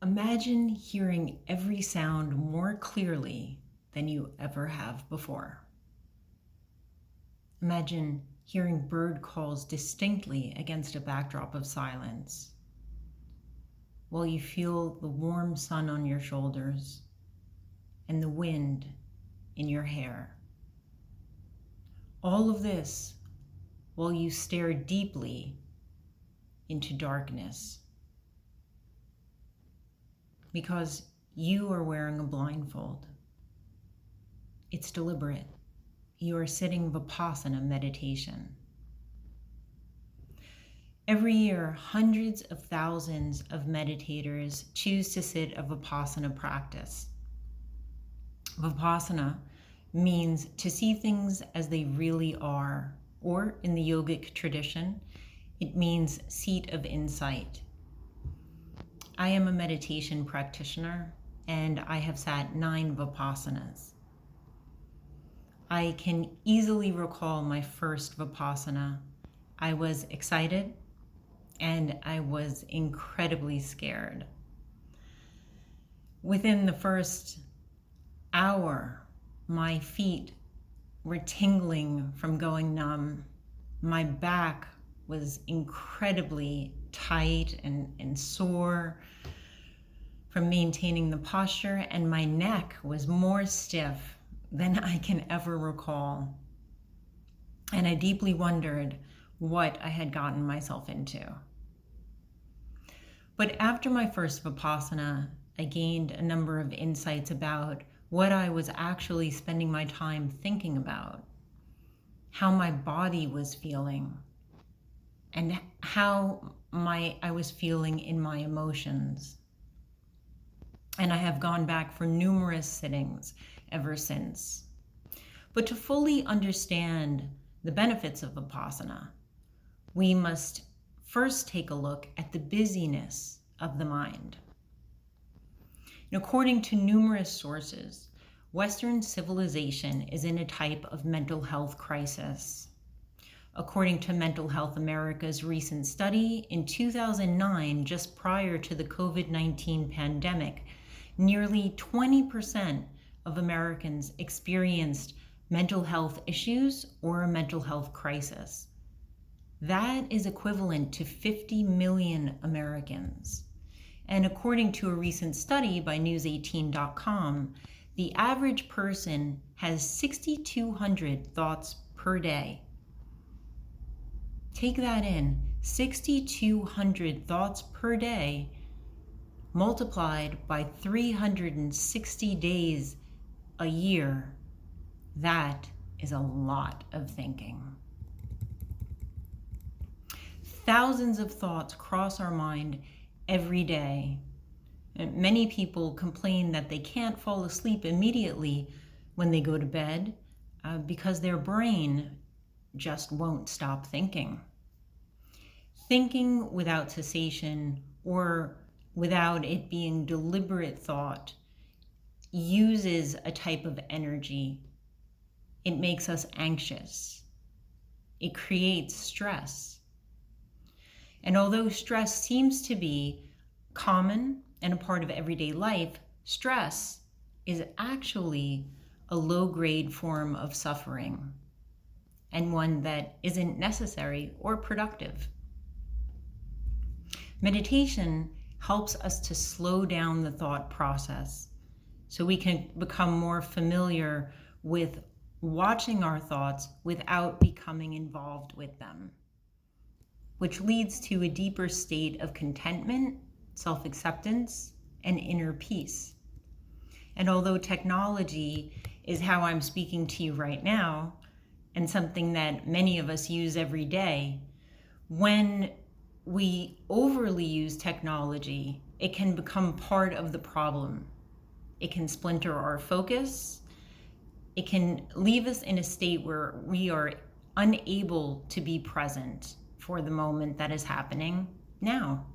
Imagine hearing every sound more clearly than you ever have before. Imagine hearing bird calls distinctly against a backdrop of silence, while you feel the warm sun on your shoulders and the wind in your hair. All of this while you stare deeply into darkness, because you are wearing a blindfold. It's deliberate. You are sitting Vipassana meditation. Every year, hundreds of thousands of meditators choose to sit a Vipassana practice. Vipassana means to see things as they really are, or in the yogic tradition, it means seat of insight. I am a meditation practitioner, and I have sat 9 Vipassanas. I can easily recall my first Vipassana. I was excited, and I was incredibly scared. Within the first hour, my feet were tingling from going numb. My back was incredibly tight and sore from maintaining the posture, and my neck was more stiff than I can ever recall. And I deeply wondered what I had gotten myself into. But after my first Vipassana, I gained a number of insights about what I was actually spending my time thinking about, how my body was feeling, and how I was feeling in my emotions. And I have gone back for numerous sittings ever since. But to fully understand the benefits of Vipassana, we must first take a look at the busyness of the mind. And according to numerous sources, Western civilization is in a type of mental health crisis. According to Mental Health America's recent study, in 2009, just prior to the COVID-19 pandemic, nearly 20% of Americans experienced mental health issues or a mental health crisis. That is equivalent to 50 million Americans. And according to a recent study by news18.com, the average person has 6,200 thoughts per day. Take that in, 6,200 thoughts per day multiplied by 360 days a year. That is a lot of thinking. Thousands of thoughts cross our mind every day. And many people complain that they can't fall asleep immediately when they go to bed because their brain just won't stop thinking. Thinking without cessation or without it being deliberate thought uses a type of energy. It makes us anxious. It creates stress. And although stress seems to be common and a part of everyday life, stress is actually a low-grade form of suffering, and one that isn't necessary or productive. Meditation helps us to slow down the thought process so we can become more familiar with watching our thoughts without becoming involved with them, which leads to a deeper state of contentment, self-acceptance, and inner peace. And although technology is how I'm speaking to you right now, and something that many of us use every day, when we overly use technology, it can become part of the problem. It can splinter our focus. It can leave us in a state where we are unable to be present for the moment that is happening now.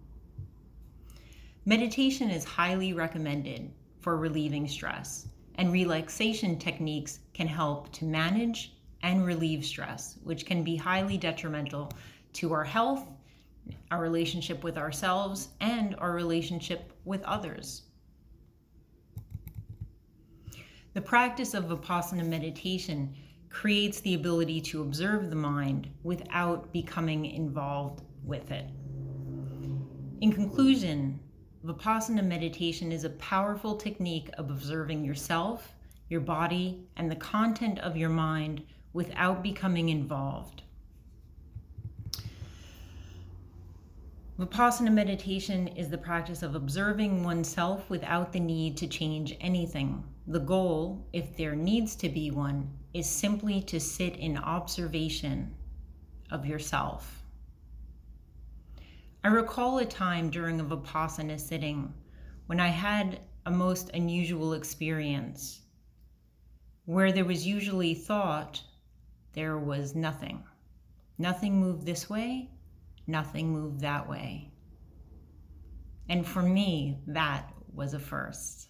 Meditation is highly recommended for relieving stress, and relaxation techniques can help to manage and relieve stress, which can be highly detrimental to our health our relationship with ourselves, and our relationship with others. The practice of Vipassana meditation creates the ability to observe the mind without becoming involved with it. In conclusion, Vipassana meditation is a powerful technique of observing yourself, your body, and the content of your mind without becoming involved. Vipassana meditation is the practice of observing oneself without the need to change anything. The goal, if there needs to be one, is simply to sit in observation of yourself. I recall a time during a Vipassana sitting when I had a most unusual experience. Where there was usually thought, there was nothing. Nothing moved this way, nothing moved that way. And for me, that was a first.